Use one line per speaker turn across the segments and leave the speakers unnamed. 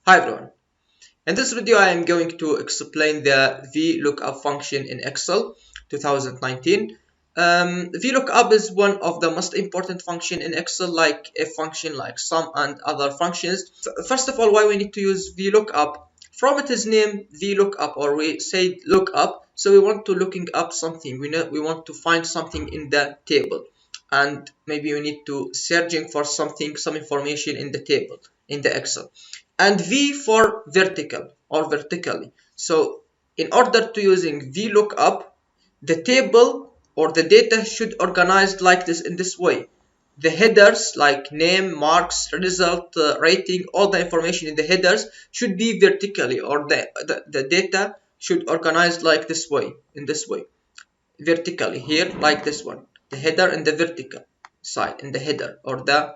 Hi everyone. In this video I am going to explain the VLOOKUP function in Excel 2019. VLOOKUP is one of the most important functions in Excel, like a function like sum and other functions. First of all, why we need to use VLOOKUP? From its name VLOOKUP, or we say lookup, so we want to looking up something. We want to find something in the table, and maybe we need to searching for something, some information in the table in the Excel. And V for vertical or vertically. So in order to using VLOOKUP, the table or the data should organized like this, in this way. The headers like name, marks, result, rating, all the information in the headers should be vertically, or the data should organized like this way, in this way, vertically here, like this one, the header in the vertical side in the header, or the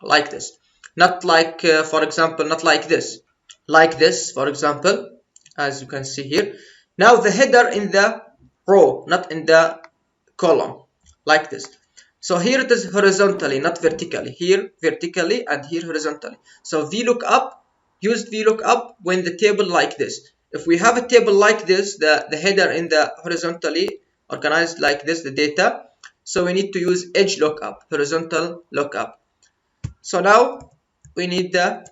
like this, not like for example, not like this, like this, for example, as you can see here. Now the header in the row, not in the column, like this. So here it is horizontally, not vertically. Here vertically and here horizontally. So VLOOKUP, use VLOOKUP when the table like this. If we have a table like this, the header in the horizontally organized like this, the data, so we need to use edge lookup, horizontal lookup. So now we need the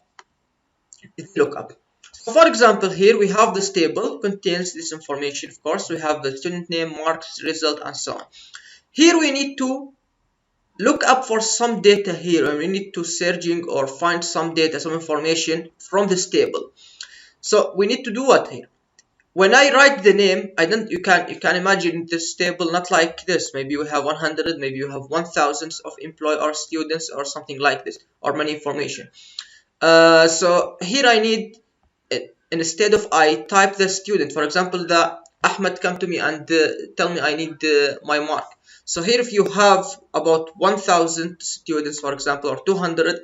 lookup. So for example, here we have this table contains this information. Of course, we have the student name, marks, result, and so on. Here we need to look up for some data here, and we need to searching or find some data, some information from this table. So we need to do what here? When I write the name, you can imagine this table not like this. Maybe you have 100, maybe you have 1,000 of employee or students or something like this, or many information. So here I need, instead of I type the student, for example, the Ahmed come to me and tell me I need my mark. So here if you have about 1,000 students, for example, or 200,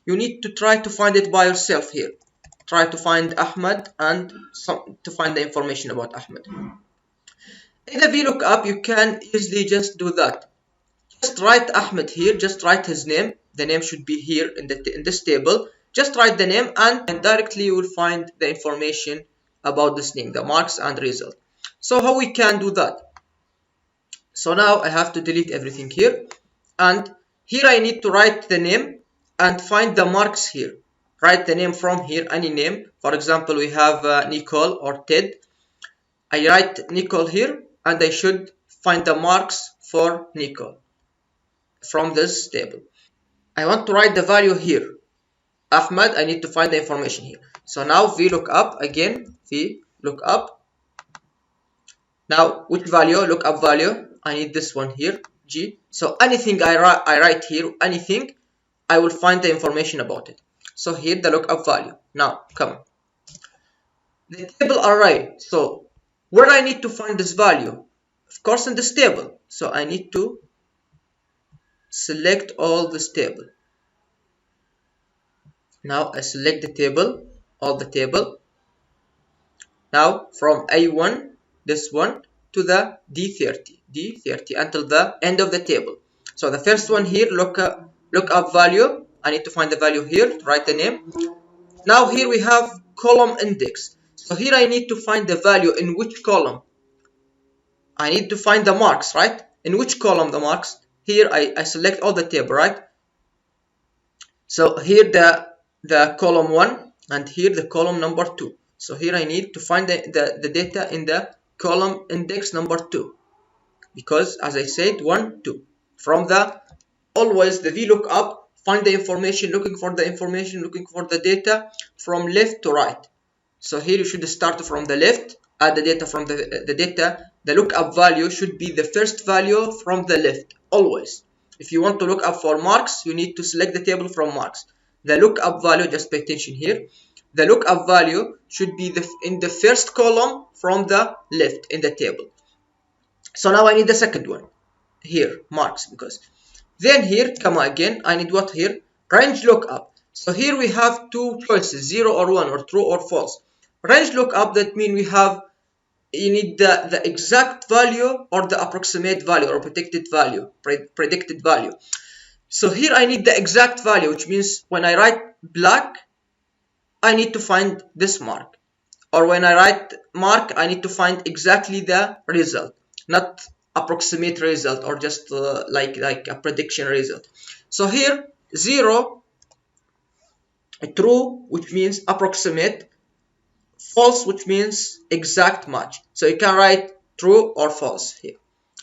you need to try to find it by yourself here. Try to find Ahmed and to find the information about Ahmed. In the VLOOKUP, you can easily just do that. Just write Ahmed here, just write his name. The name should be here in this table. Just write the name, and directly you will find the information about this name, the marks and result. So how we can do that? So now I have to delete everything here, and here I need to write the name and find the marks here. Write the name from here, any name. For example, we have Nicole or Ted. I write Nicole here, and I should find the marks for Nicole from this table. I want to write the value here. Ahmed, I need to find the information here. So now VLOOKUP again, VLOOKUP. Now which value? Lookup value. I need this one here, G. So anything I write here, anything, I will find the information about it. So here the lookup value. Now come on. The table array. So where I need to find this value? Of course in this table. So I need to select all this table. Now I select the table, all the table. Now from A1, this one, to the D30 until the end of the table. So the first one here, lookup value. I need to find the value here, write the name. Now here we have column index. So here I need to find the value in which column. I need to find the marks, right? In which column the marks? Here I select all the table, right? So here the column 1, and here the column number 2. So here I need to find the data in the column index number 2, because as I said, 1, 2. From always the VLOOKUP, find the information, looking for the information, looking for the data from left to right. So here you should start from the left, add the data from the data. The lookup value should be the first value from the left, always. If you want to look up for marks, you need to select the table from marks. The lookup value, just pay attention here, the lookup value should be in the first column from the left in the table. So now I need the second one here, marks, because then here, come on again, I need what here? Range lookup. So here we have two choices, 0 or 1, or true or false. Range lookup, that means you need the exact value or the approximate value or predicted value. So here I need the exact value, which means when I write black, I need to find this mark, or when I write mark, I need to find exactly the result, not approximate result or just like a prediction result. So here 0 true, which means approximate, false, which means exact match. So you can write true or false here.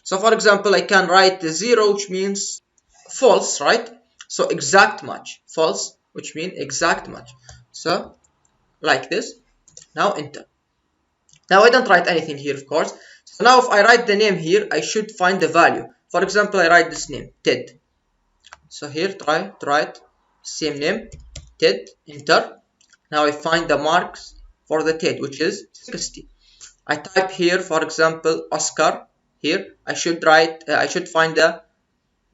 So for example, I can write 0, which means false, right? So exact match. False, which means exact match. So like this. Now enter. Now I don't write anything here, of course. So now if I write the name here, I should find the value. For example, I write this name, Ted. So here try to write same name, Ted, enter. Now I find the marks for the Ted, which is 60. I type here, for example, Oscar. Here I should find the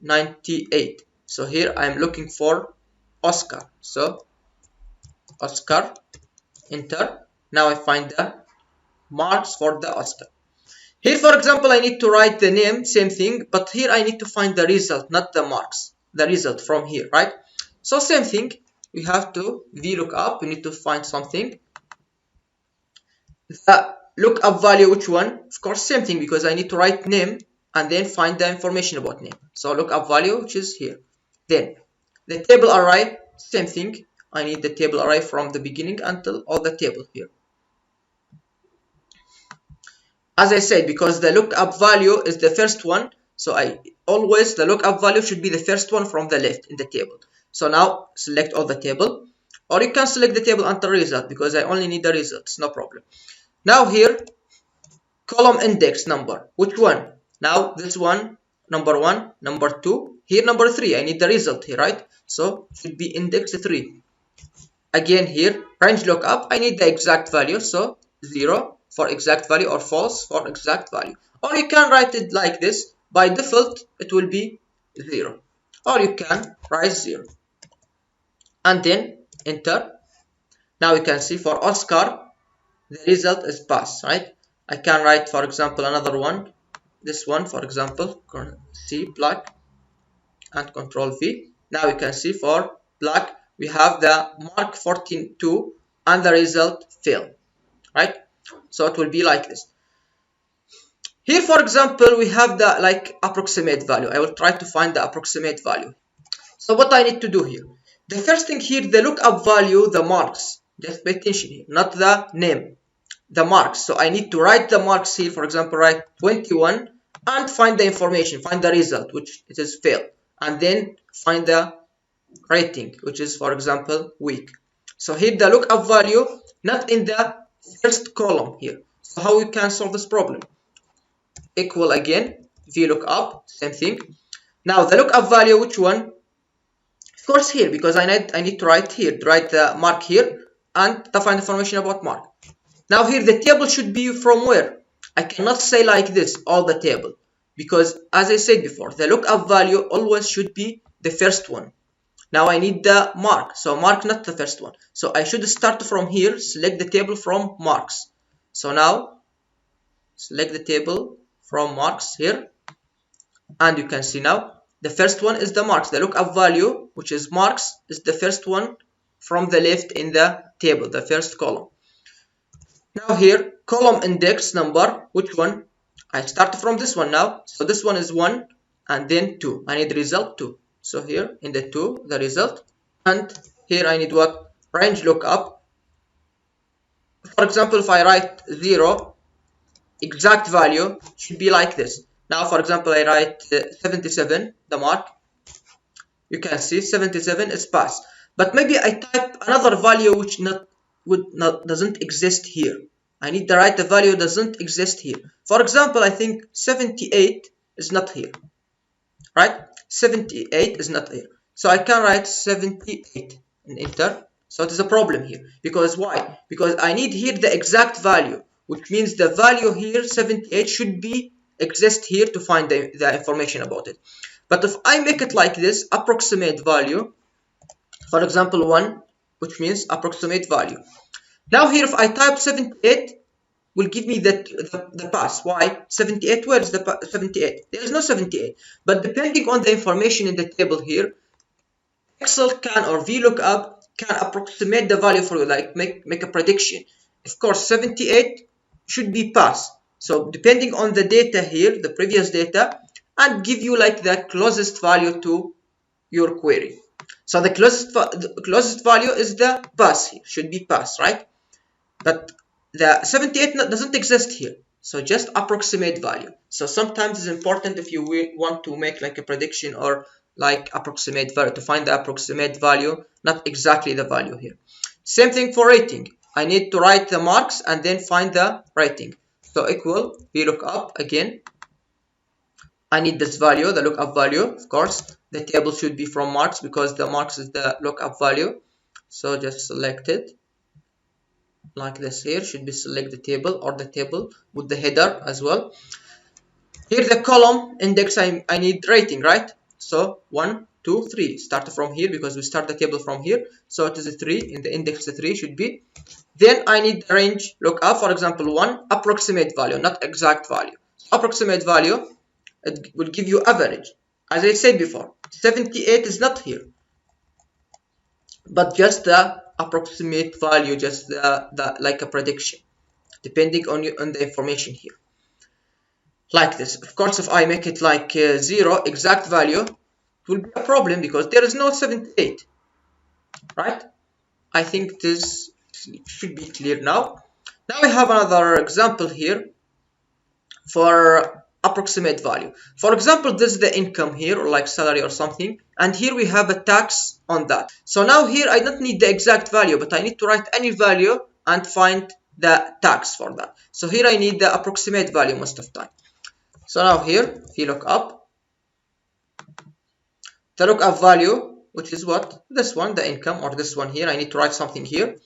98. So here I'm looking for Oscar. So Oscar, enter. Now I find the marks for the Oscar. Here, for example, I need to write the name, same thing, but here I need to find the result, not the marks. The result from here, right? So same thing, we have to VLOOKUP. We need to find something. The lookup value, which one? Of course, same thing, because I need to write name and then find the information about name. So lookup value, which is here. Then the table array, same thing. I need the table array from the beginning until all the table here. As I said, because the lookup value is the first one, so the lookup value should be the first one from the left in the table. So now select all the table, or you can select the table until result, because I only need the results, no problem. Now here, column index number, which one? Now this one, number 1, number 2, here number 3, I need the result here, right? So it should be index 3. Again here, range lookup, I need the exact value, so 0 for exact value or false for exact value. Or you can write it like this. By default, it will be 0. Or you can write 0. And then enter. Now you can see for Oscar, the result is pass, right? I can write, for example, another one. This one, for example, C black and Control V. Now you can see for black, we have the mark 14.2 and the result fail, right? So it will be like this. Here, for example, we have the approximate value. I will try to find the approximate value. So what I need to do here? The first thing here, the lookup value, the marks. Just pay attention here, not the name, the marks. So I need to write the marks here. For example, write 21 and find the information, find the result, which it is fail, and then find the rating, which is, for example, weak. So here the lookup value, not in the first column here. So how we can solve this problem? Equal again, VLOOKUP, same thing. Now the lookup value, which one? Of course here, because I need to write here, to write the mark here and to find information about mark. Now here the table should be from where? I cannot say like this, all the table, because as I said before, the lookup value always should be the first one. Now I need the mark, so mark not the first one. So I should start from here, select the table from marks. So now select the table from marks here, and you can see now the first one is the marks. The lookup value, which is marks, is the first one from the left in the table, the first column. Now here, column index number, which one? I start from this one now. So this one is 1 and then 2. I need result 2. So here in the 2, the result. And here I need what? Range lookup. For example, if I write 0, exact value should be like this. Now, for example, I write 77, the mark. You can see 77 is pass. But maybe I type another value which doesn't exist here. I need to write the value doesn't exist here. For example, I think 78 is not here, right? 78 is not here. So I can write 78 and enter. So it is a problem here. Because why? Because I need here the exact value, which means the value here, 78, should be exist here to find the information about it. But if I make it like this, approximate value, for example 1, which means approximate value. Now here if I type 78, will give me the pass. Why? 78, where is the 78? There is no 78. But depending on the information in the table here, Excel can or VLOOKUP can approximate the value for you, like make a prediction. Of course, 78 should be passed. So depending on the data here, the previous data, and give you like the closest value to your query. So the closest value is the pass here, should be pass, right? But the 78 doesn't exist here, so just approximate value. So sometimes it's important if you want to make like a prediction or like approximate value, to find the approximate value, not exactly the value here. Same thing for rating. I need to write the marks and then find the rating. So equal VLOOKUP again. I need this value, the lookup value. Of course, the table should be from marks because the marks is the lookup value. So just select it like this here. Should be select the table or the table with the header as well. Here the column index, I need rating, right? So 1, 2, 3. Start from here because we start the table from here. So it is a 3 in the index, the 3 should be. Then I need the range lookup, for example 1, approximate value, not exact value. Approximate value, it will give you average. As I said before, 78 is not here, but just the approximate value, just the like a prediction, depending on the information here. Like this. Of course, if I make it like 0 exact value, it will be a problem because there is no 78, right? I think this should be clear now. Now we have another example here for approximate value. For example, this is the income here, or like salary or something, and here we have a tax on that. So now here I don't need the exact value, but I need to write any value and find the tax for that. So here I need the approximate value most of the time. So now here, if you look up, the lookup value, which is what? This one, the income, or this one here, I need to write something here.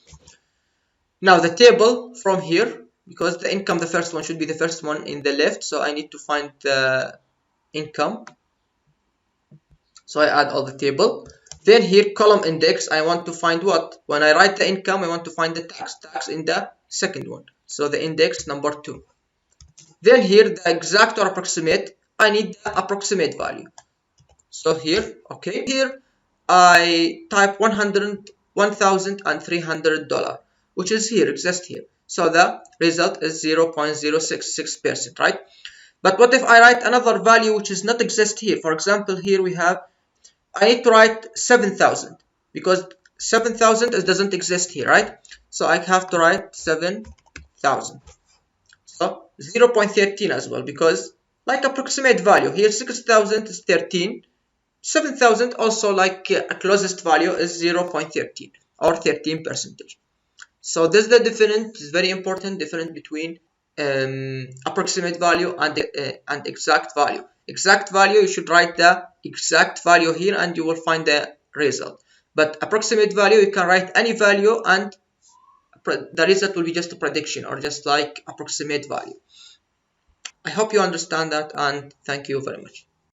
Now the table from here, because the income, the first one should be the first one in the left, so I need to find the income. So I add all the table. Then here, column index, I want to find what? When I write the income, I want to find the tax in the second one. So the index number 2. Then here, the exact or approximate, I need the approximate value. So here, okay, here I type $1,300, which is here, exists here. So the result is 0.066%, right? But what if I write another value which is not exist here? For example, here we have, I need to write 7,000 because 7,000 doesn't exist here, right? So I have to write 7,000. So 0.13 as well, because like approximate value here, 6,000 is 13. 7,000 also like a closest value is 0.13 or 13%. So this is the difference, is very important difference between approximate value and exact value. Exact value, you should write the exact value here and you will find the result. But approximate value, you can write any value and the result will be just a prediction or just like approximate value. I hope you understand that, and thank you very much.